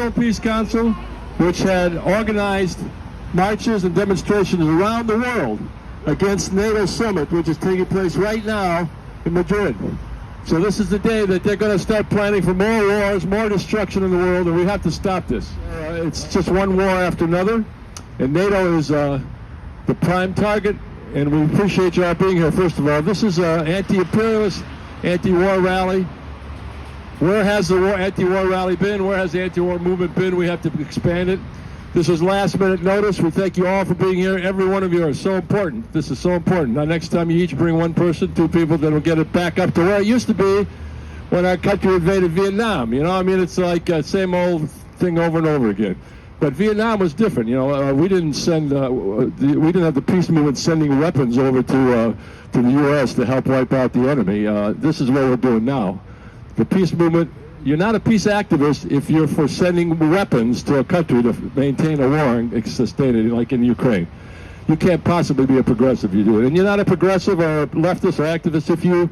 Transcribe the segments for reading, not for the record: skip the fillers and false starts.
Federal Peace Council, which had organized marches and demonstrations around the world against NATO summit, which is taking place right now in Madrid. So this is the day that they're going to start planning for more wars, more destruction in the world, and we have to stop this. It's just one war after another, and NATO is the prime target, and we appreciate you all being here, first of all. This is an anti-imperialist, anti-war rally. Where has the anti-war rally been? Where has the anti-war movement been? We have to expand it. This is last-minute notice. We thank you all for being here. Every one of you are so important. This is so important. Now, next time you each bring one person, two people, then we'll get it back up to where it used to be when our country invaded Vietnam. You know, I mean, it's like same old thing over and over again. But Vietnam was different. You know, we didn't have the peace movement sending weapons over to the U.S. to help wipe out the enemy. This is what we're doing now. The peace movement. You're not a peace activist if you're for sending weapons to a country to maintain a war and sustain it, like in Ukraine. You can't possibly be a progressive if you do it. And you're not a progressive or a leftist or activist if you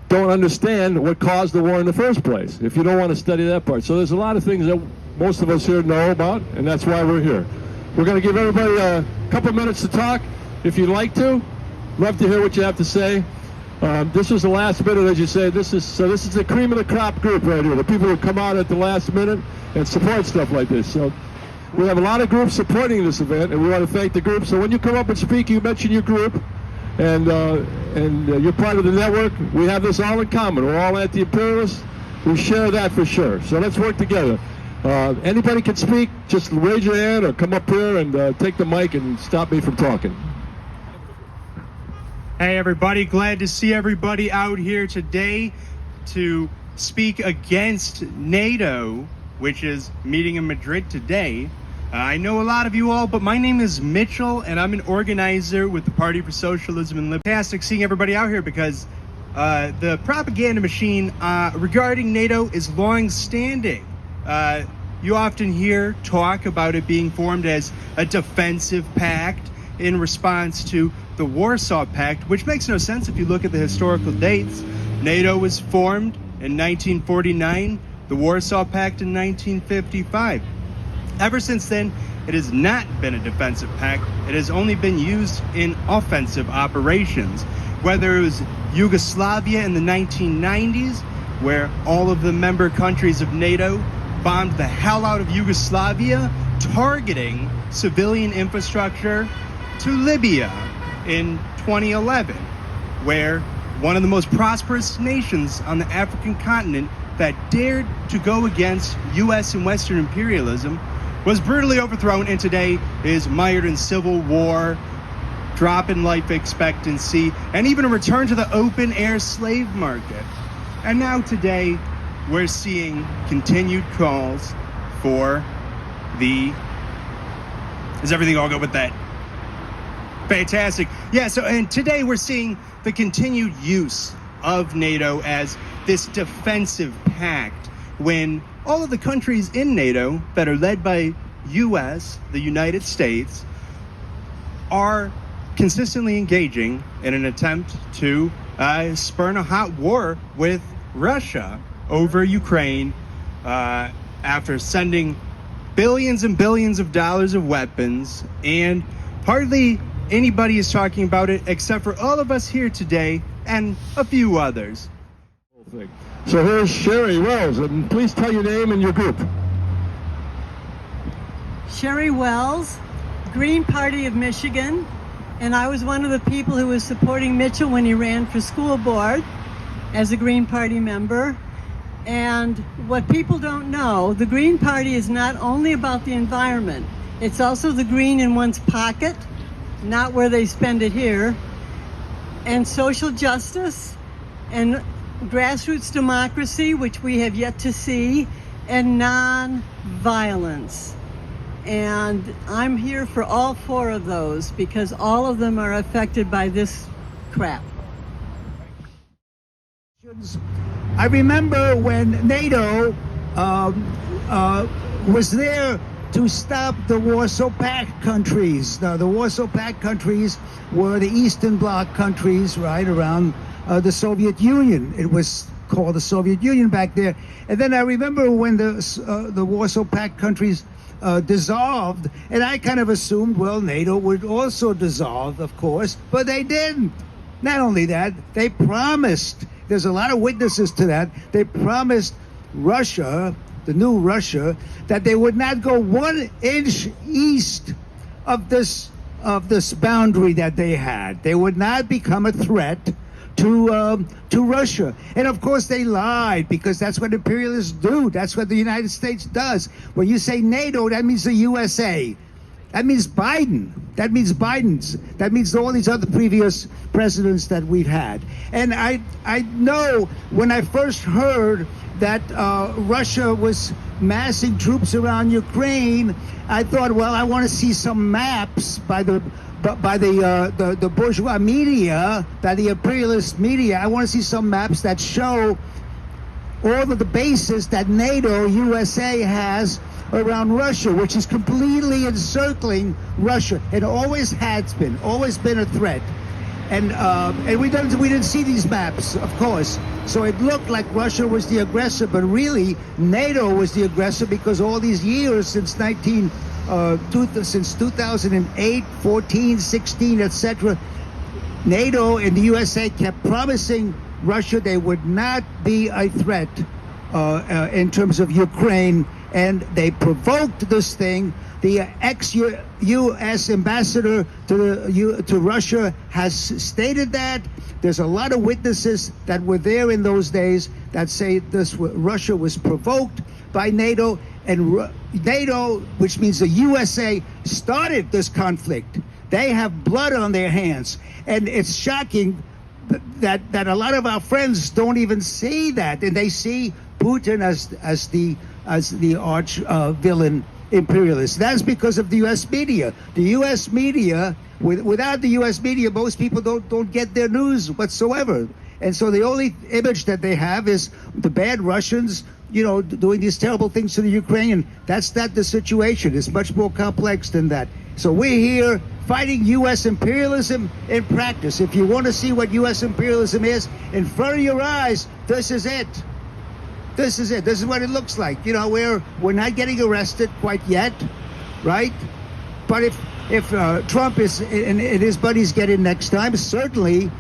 don't understand what caused the war in the first place, if you don't want to study that part. So there's a lot of things that most of us here know about, and that's why we're here. We're going to give everybody a couple minutes to talk. If you'd like to, love to hear what you have to say. This was the last minute, as you say. This is the cream of the crop group right here. The people who come out at the last minute and support stuff like this. So we have a lot of groups supporting this event, and we want to thank the group. So when you come up and speak, you mention your group, and you're part of the network. We have this all in common. We're all anti-imperialists. We share that for sure. So let's work together. Anybody can speak. Just raise your hand or come up here and take the mic and stop me from talking. Hey everybody, glad to see everybody out here today to speak against NATO, which is meeting in Madrid today. I know a lot of you all, but my name is Mitchell, and I'm an organizer with the Party for Socialism and Liberty. Fantastic seeing everybody out here because the propaganda machine regarding NATO is long-standing. You often hear talk about it being formed as a defensive pact in response to the Warsaw Pact, which makes no sense if you look at the historical dates. NATO was formed in 1949, the Warsaw Pact in 1955. Ever since then, it has not been a defensive pact. It has only been used in offensive operations, whether it was Yugoslavia in the 1990s, where all of the member countries of NATO bombed the hell out of Yugoslavia, targeting civilian infrastructure, to Libya in 2011, where one of the most prosperous nations on the African continent that dared to go against U.S. and Western imperialism was brutally overthrown, and today is mired in civil war, drop in life expectancy, and even a return to the open-air slave market. And now today, we're seeing continued calls for the... Is everything all good with that? Fantastic. Yeah, and today we're seeing the continued use of NATO as this defensive pact when all of the countries in NATO that are led by U.S., the United States, are consistently engaging in an attempt to spurn a hot war with Russia over Ukraine after sending billions and billions of dollars of weapons, and hardly anybody is talking about it except for all of us here today and a few others. So here's Sherry Wells, and please tell your name and your group. Sherry Wells, Green Party of Michigan, and I was one of the people who was supporting Mitchell when he ran for school board as a Green Party member. And what people don't know, the Green Party is not only about the environment, it's also the green in one's pocket, not where they spend it here, and social justice, and grassroots democracy, which we have yet to see, and non-violence. And I'm here for all four of those because all of them are affected by this crap. I remember when NATO was there to stop the Warsaw Pact countries. Now, the Warsaw Pact countries were the Eastern Bloc countries, right, around the Soviet Union. It was called the Soviet Union back there. And then I remember when the Warsaw Pact countries dissolved, and I kind of assumed, well, NATO would also dissolve, of course, but they didn't. Not only that, they promised, there's a lot of witnesses to that, they promised Russia, the new Russia, that they would not go 1 inch east of this boundary that they had. They would not become a threat to Russia. And of course they lied, because that's what imperialists do. That's what the United States does. When you say NATO, that means the USA. That means Biden. That means Biden's. That means all these other previous presidents that we've had. And I know when I first heard that Russia was massing troops around Ukraine, I thought, well, I want to see some maps by the bourgeois media, by the imperialist media. I want to see some maps that show all of the bases that NATO, USA has around Russia, which is completely encircling Russia. It always has been, always been a threat. And we didn't see these maps, of course. So it looked like Russia was the aggressor, but really NATO was the aggressor, because all these years since 2008, 14, 16, etc., NATO and the USA kept promising Russia they would not be a threat in terms of Ukraine, and they provoked this thing. The ex-U.S. ambassador to Russia has stated that. There's a lot of witnesses that were there in those days that say Russia was provoked by NATO, and NATO, which means the USA, started this conflict. They have blood on their hands, and it's shocking that a lot of our friends don't even see that, and they see Putin as the arch villain imperialist. That's because of the U.S. media. The U.S. media, without the U.S. media, most people don't get their news whatsoever. And so the only image that they have is the bad Russians, doing these terrible things to the Ukrainian. That's not the situation. It's much more complex than that. So we're here fighting U.S. imperialism in practice. If you want to see what U.S. imperialism is, in front of your eyes, this is it. This is it. This is what it looks like. We're not getting arrested quite yet, right? But if Trump and his buddies get in next time, certainly,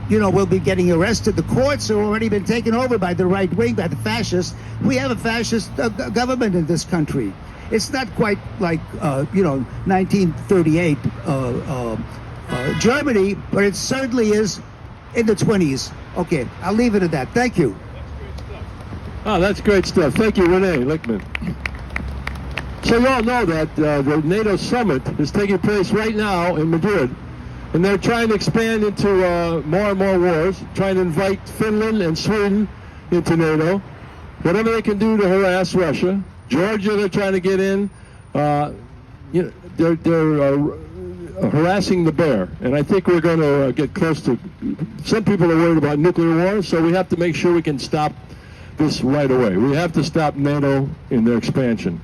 we'll be getting arrested. The courts have already been taken over by the right wing, by the fascists. We have a fascist government in this country. It's not quite like 1938 Germany, but it certainly is in the 20s. Okay, I'll leave it at that. Thank you. Oh, that's great stuff. Thank you, Rene Lichtman. So you all know that the NATO summit is taking place right now in Madrid, and they're trying to expand into more and more wars, trying to invite Finland and Sweden into NATO, whatever they can do to harass Russia. Georgia, they're trying to get in. They're harassing the bear, and I think we're going to get close to. Some people are worried about nuclear war, so we have to make sure we can stop this right away. We have to stop NATO in their expansion.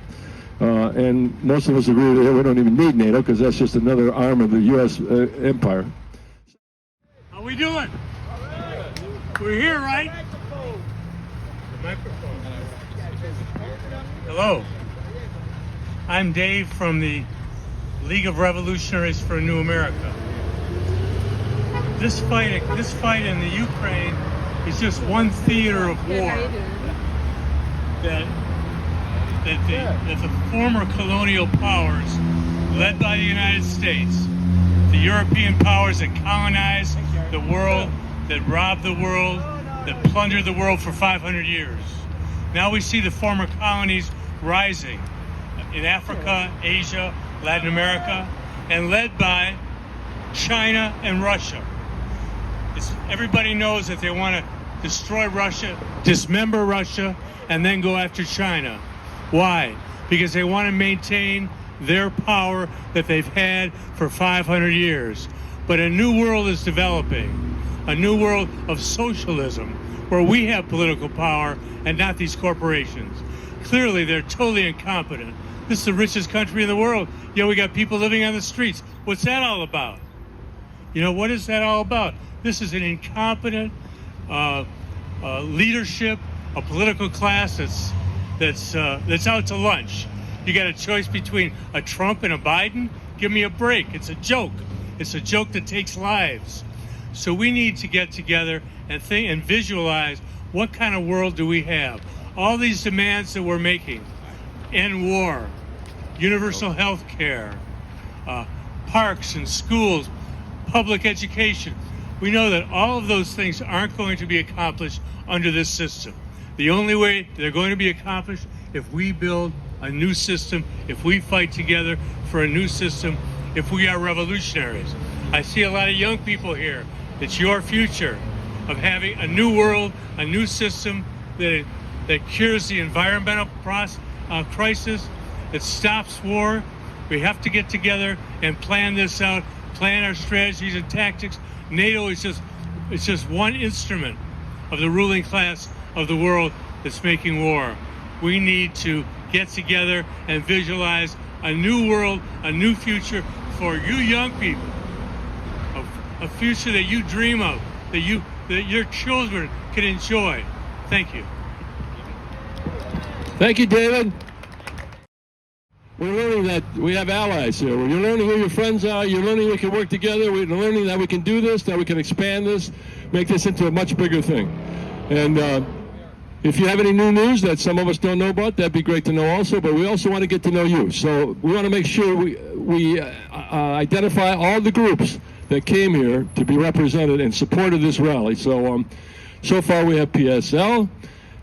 And most of us agree that we don't even need NATO, because that's just another arm of the U.S. empire. How we doing? We're here, right? The microphone. Hello. I'm Dave from the League of Revolutionaries for a New America. This fight in the Ukraine is just one theater of war that the former colonial powers, led by the United States, the European powers that colonized the world, that robbed the world, that plundered the world for 500 years. Now we see the former colonies rising in Africa, Asia, Latin America, and led by China and Russia. Everybody knows that they want to destroy Russia, dismember Russia, and then go after China. Why? Because they want to maintain their power that they've had for 500 years. But a new world is developing, a new world of socialism, where we have political power and not these corporations. Clearly, they're totally incompetent. This is the richest country in the world, yet we got people living on the streets. What's that all about? What is that all about? This is an incompetent leadership, a political class that's out to lunch. You got a choice between a Trump and a Biden? Give me a break. It's a joke. It's a joke that takes lives. So we need to get together and think and visualize what kind of world do we have. All these demands that we're making: end war, universal health care, parks and schools, public education. We know that all of those things aren't going to be accomplished under this system. The only way they're going to be accomplished if we build a new system, if we fight together for a new system, if we are revolutionaries. I see a lot of young people here. It's your future of having a new world, a new system that cures the environmental crisis, that stops war. We have to get together and plan this out, plan our strategies and tactics. NATO is just one instrument of the ruling class of the world that's making war. We need to get together and visualize a new world, a new future for you young people, a future that you dream of, that your children can enjoy. Thank you. Thank you, David. We're learning that we have allies here. You're learning who your friends are. You're learning we can work together. We're learning that we can do this, that we can expand this, make this into a much bigger thing. And if you have any new news that some of us don't know about, that'd be great to know also, but we also want to get to know you. So we want to make sure we identify all the groups that came here to be represented in support of this rally. So so far we have PSL,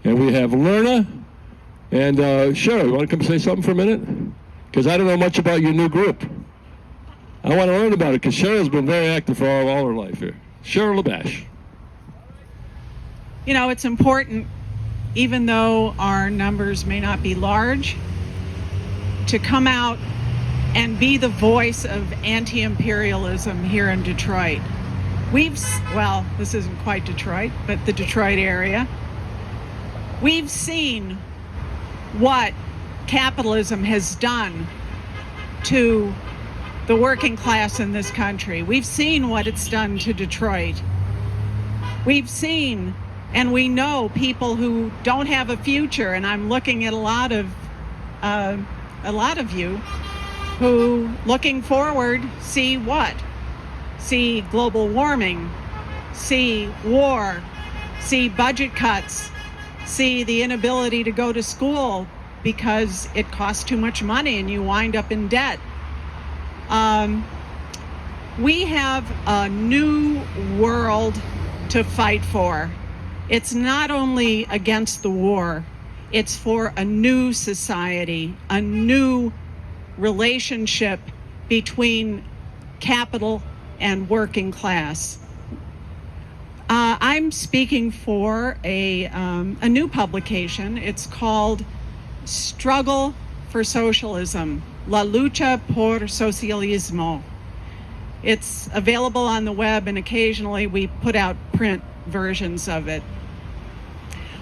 and we have Lerna, and Cheryl, you want to come say something for a minute? Because I don't know much about your new group. I want to learn about it, because Cheryl's been very active for all her life here. Cheryl Labash. You know, it's important, even though our numbers may not be large, to come out and be the voice of anti-imperialism here in Detroit. Well, this isn't quite Detroit, but the Detroit area. We've seen what capitalism has done to the working class in this country. We've seen what it's done to Detroit. We've seen and we know people who don't have a future, and I'm looking at a lot of you who, looking forward, see what? See global warming, see war, see budget cuts, see the inability to go to school because it costs too much money and you wind up in debt. We have a new world to fight for. It's not only against the war, it's for a new society, a new relationship between capital and working class. I'm speaking for a new publication. It's called Struggle for Socialism, La Lucha por Socialismo. It's available on the web, and occasionally we put out print versions of it.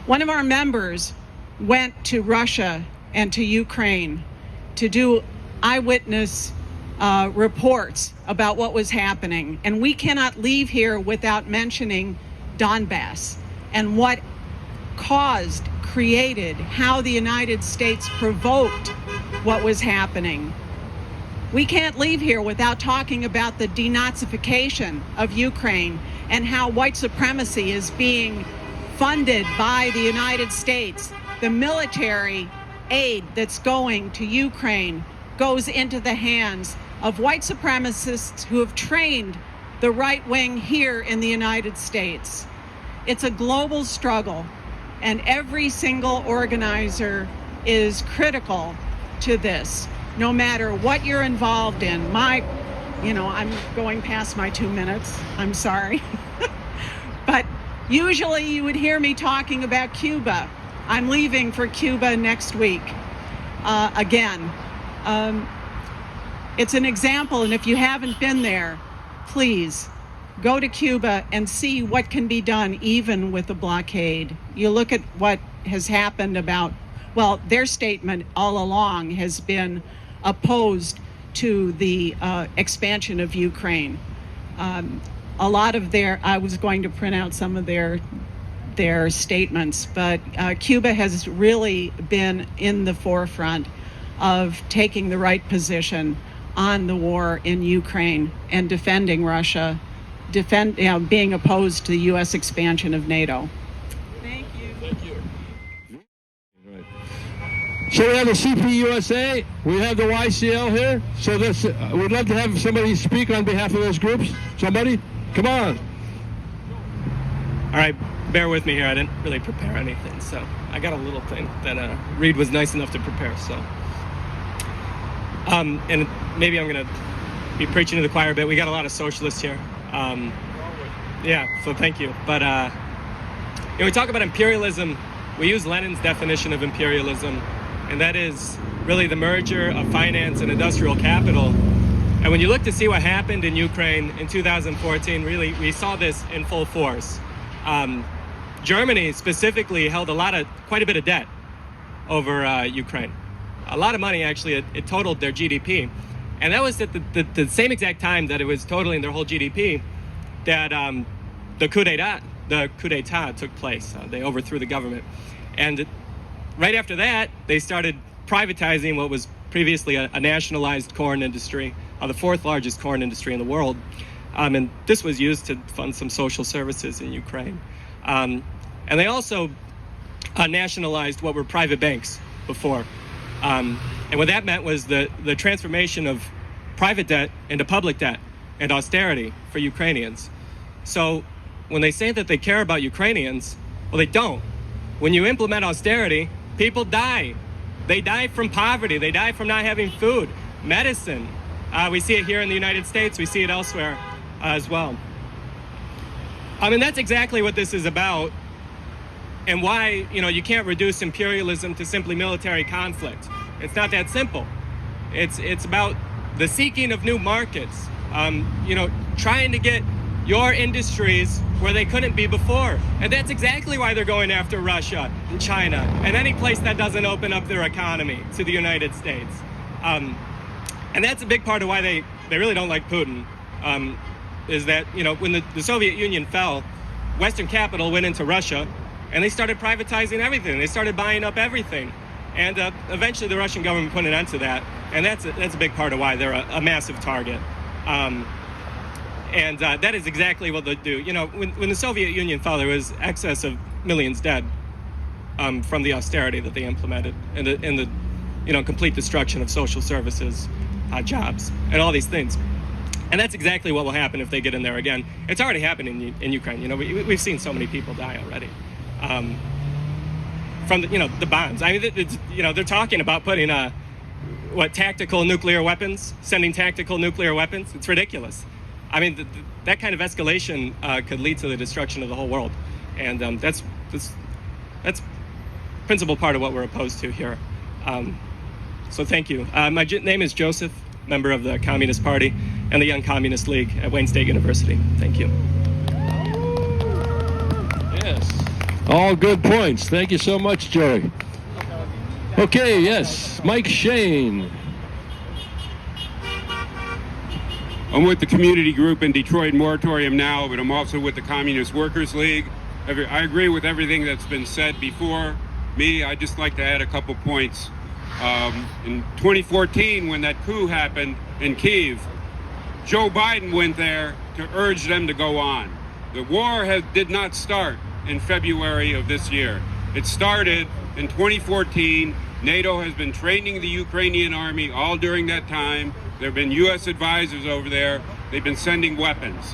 One of our members went to Russia and to Ukraine to do eyewitness reports about what was happening. And we cannot leave here without mentioning Donbass and what created, how the United States provoked what was happening. We can't leave here without talking about the denazification of Ukraine and how white supremacy is being funded by the United States. The military aid that's going to Ukraine goes into the hands of white supremacists who have trained the right wing here in the United States. It's a global struggle, and every single organizer is critical to this, no matter what you're involved in. I'm going past my 2 minutes, I'm sorry. But usually you would hear me talking about Cuba. I'm leaving for Cuba next week, again. It's an example, and if you haven't been there, please go to Cuba and see what can be done even with a blockade. You look at what has happened their statement all along has been opposed to the expansion of Ukraine. I was going to print out some of their their statements, but Cuba has really been in the forefront of taking the right position on the war in Ukraine and defending Russia, being opposed to the U.S. expansion of NATO. Thank you. Thank you. So we have the CPUSA, we have the YCL here. So this, we'd love to have somebody speak on behalf of those groups. Somebody, come on. All right, bear with me here. I didn't really prepare anything, so I got a little thing that Reed was nice enough to prepare. So, and maybe I'm gonna be preaching to the choir a bit. We got a lot of socialists here. Yeah, so thank you. But when we talk about imperialism, we use Lenin's definition of imperialism, and that is really the merger of finance and industrial capital. And when you look to see what happened in Ukraine in 2014, really, we saw this in full force. Germany specifically held quite a bit of debt over Ukraine. A lot of money, actually. It totaled their GDP. And that was at the same exact time that it was totaling their whole GDP that the coup d'etat took place. They overthrew the government. And right after that, they started privatizing what was previously a nationalized corn industry, the fourth largest corn industry in the world. And this was used to fund some social services in Ukraine. And they also nationalized what were private banks before. And what that meant was the transformation of private debt into public debt and austerity for Ukrainians. So when they say that they care about Ukrainians, well, they don't. When you implement austerity, people die. They die from poverty. They die from not having food, medicine. We see it here in the United States. We see it elsewhere as well. I mean, that's exactly what this is about, and why, you can't reduce imperialism to simply military conflict. It's not that simple. It's about the seeking of new markets, trying to get your industries where they couldn't be before. And that's exactly why they're going after Russia and China and any place that doesn't open up their economy to the United States. And that's a big part of why they really don't like Putin, is that, when the Soviet Union fell, Western capital went into Russia and they started privatizing everything. They started buying up everything. And eventually the Russian government put an end to that. And that's a big part of why they're a massive target. And that is exactly what they do. When the Soviet Union fell, there was excess of millions dead from the austerity that they implemented and the complete destruction of social services, jobs, and all these things. And that's exactly what will happen if they get in there again. It's already happening in Ukraine. We've seen so many people die already from the bombs. I mean, they're talking about putting tactical nuclear weapons, sending tactical nuclear weapons. It's ridiculous. I mean, that kind of escalation could lead to the destruction of the whole world, and that's principal part of what we're opposed to here. So thank you. My name is Joseph, member of the Communist Party and the Young Communist League at Wayne State University. Thank you. Yes. All good points. Thank you so much, Joey. Okay, yes, Mike Shane. I'm with the community group in Detroit, Moratorium Now, but I'm also with the Communist Workers League. I agree with everything that's been said before me. I'd just like to add a couple points. In 2014, when that coup happened in Kyiv, Joe Biden went there to urge them to go on. The war did not start in February of this year. It started in 2014. NATO has been training the Ukrainian army all during that time. There have been U.S. advisors over there. They've been sending weapons.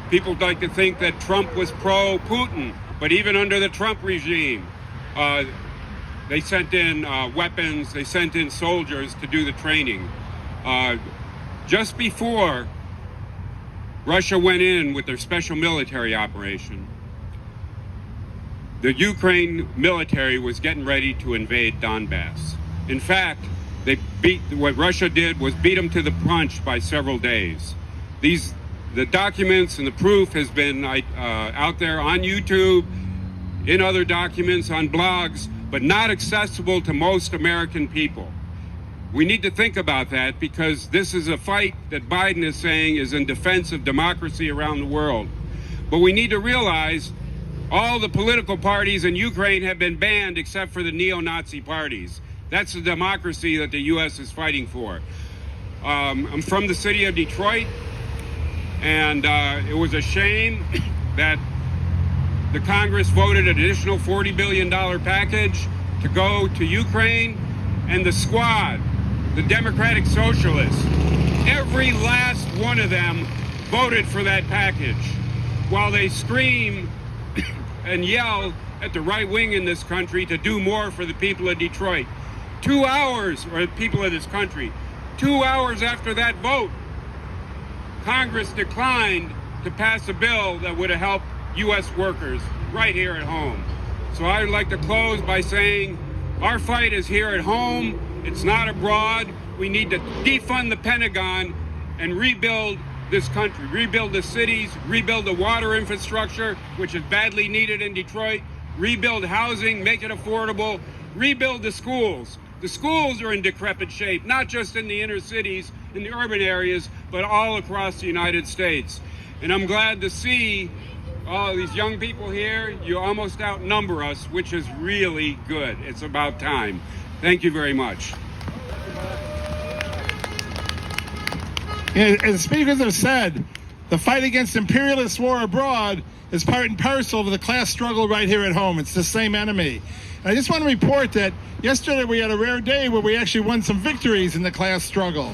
People like to think that Trump was pro-Putin, but even under the Trump regime, they sent in weapons, they sent in soldiers to do the training. Just before Russia went in with their special military operation, the Ukraine military was getting ready to invade Donbass. In fact, what Russia did was beat them to the punch by several days. The documents and the proof has been out there on YouTube, in other documents, on blogs, but not accessible to most American people. We need to think about that, because this is a fight that Biden is saying is in defense of democracy around the world. But we need to realize All the political parties in Ukraine have been banned except for the neo-Nazi parties. That's the democracy that the U.S. is fighting for. I'm from the city of Detroit, and it was a shame that the Congress voted an additional $40 billion package to go to Ukraine, and the squad, the Democratic Socialists, every last one of them voted for that package while they scream and yell at the right wing in this country to do more for the people of Detroit. 2 hours, or the people of this country, 2 hours after that vote, Congress declined to pass a bill that would have helped U.S. workers right here at home. So I would like to close by saying our fight is here at home. It's not abroad. We need to defund the Pentagon and rebuild this country, rebuild the cities, rebuild the water infrastructure, which is badly needed in Detroit, rebuild housing, make it affordable, rebuild the schools. The schools are in decrepit shape, not just in the inner cities, in the urban areas, but all across the United States. And I'm glad to see all these young people here. You almost outnumber us, which is really good. It's about time. Thank you very much. As speakers have said, the fight against imperialist war abroad is part and parcel of the class struggle right here at home. It's the same enemy. And I just want to report that yesterday we had a rare day where we actually won some victories in the class struggle.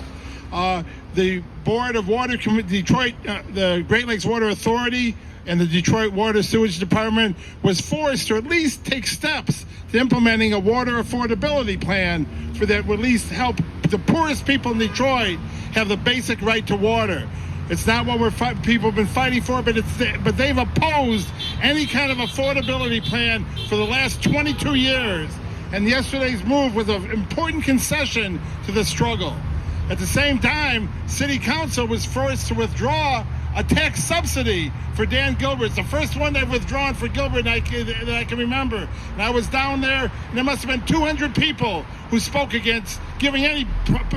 The Board of Water, Detroit, the Great Lakes Water Authority, and the Detroit Water Sewage Department was forced to at least take steps to implementing a water affordability plan for that would at least help the poorest people in Detroit have the basic right to water. It's not what people have been fighting for, but they've opposed any kind of affordability plan for the last 22 years. And yesterday's move was an important concession to the struggle. At the same time, City Council was forced to withdraw a tax subsidy for Dan Gilbert. It's the first one they've withdrawn for Gilbert that I can remember. And I was down there, and there must have been 200 people who spoke against giving any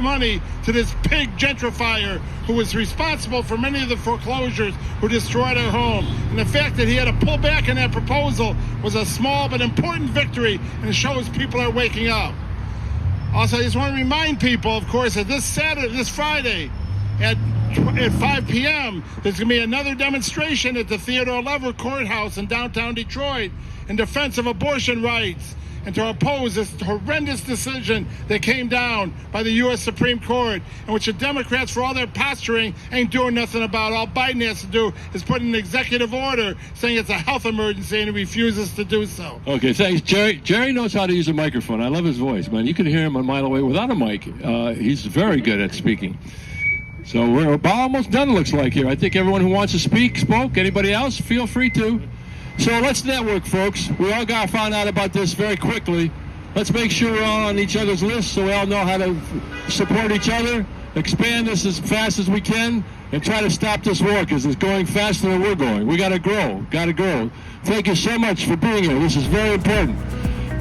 money to this pig gentrifier who was responsible for many of the foreclosures who destroyed our home. And the fact that he had to pull back on that proposal was a small but important victory, and it shows people are waking up. Also, I just want to remind people, of course, that this Friday, at 5 p.m., there's going to be another demonstration at the Theodore Lever Courthouse in downtown Detroit in defense of abortion rights and to oppose this horrendous decision that came down by the U.S. Supreme Court, in which the Democrats, for all their posturing, ain't doing nothing about. All Biden has to do is put in an executive order saying it's a health emergency, and he refuses to do so. Okay, thanks, Jerry. Jerry knows how to use a microphone. I love his voice, man. You can hear him a mile away without a mic. He's very good at speaking. So we're about almost done, looks like, here. I think everyone who wants to speak spoke. Anybody else? Feel free to. So let's network, folks. We all got found out about this very quickly. Let's make sure we're all on each other's lists so we all know how to support each other, expand this as fast as we can, and try to stop this war because it's going faster than we're going. We got to grow. Thank you so much for being here. This is very important.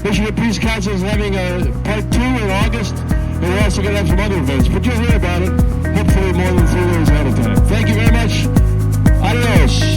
Michigan Peace Council is having a part 2 in August, and we're also going to have some other events, but you'll hear about it hopefully more than 3 days ahead of time. Thank you very much. Adios.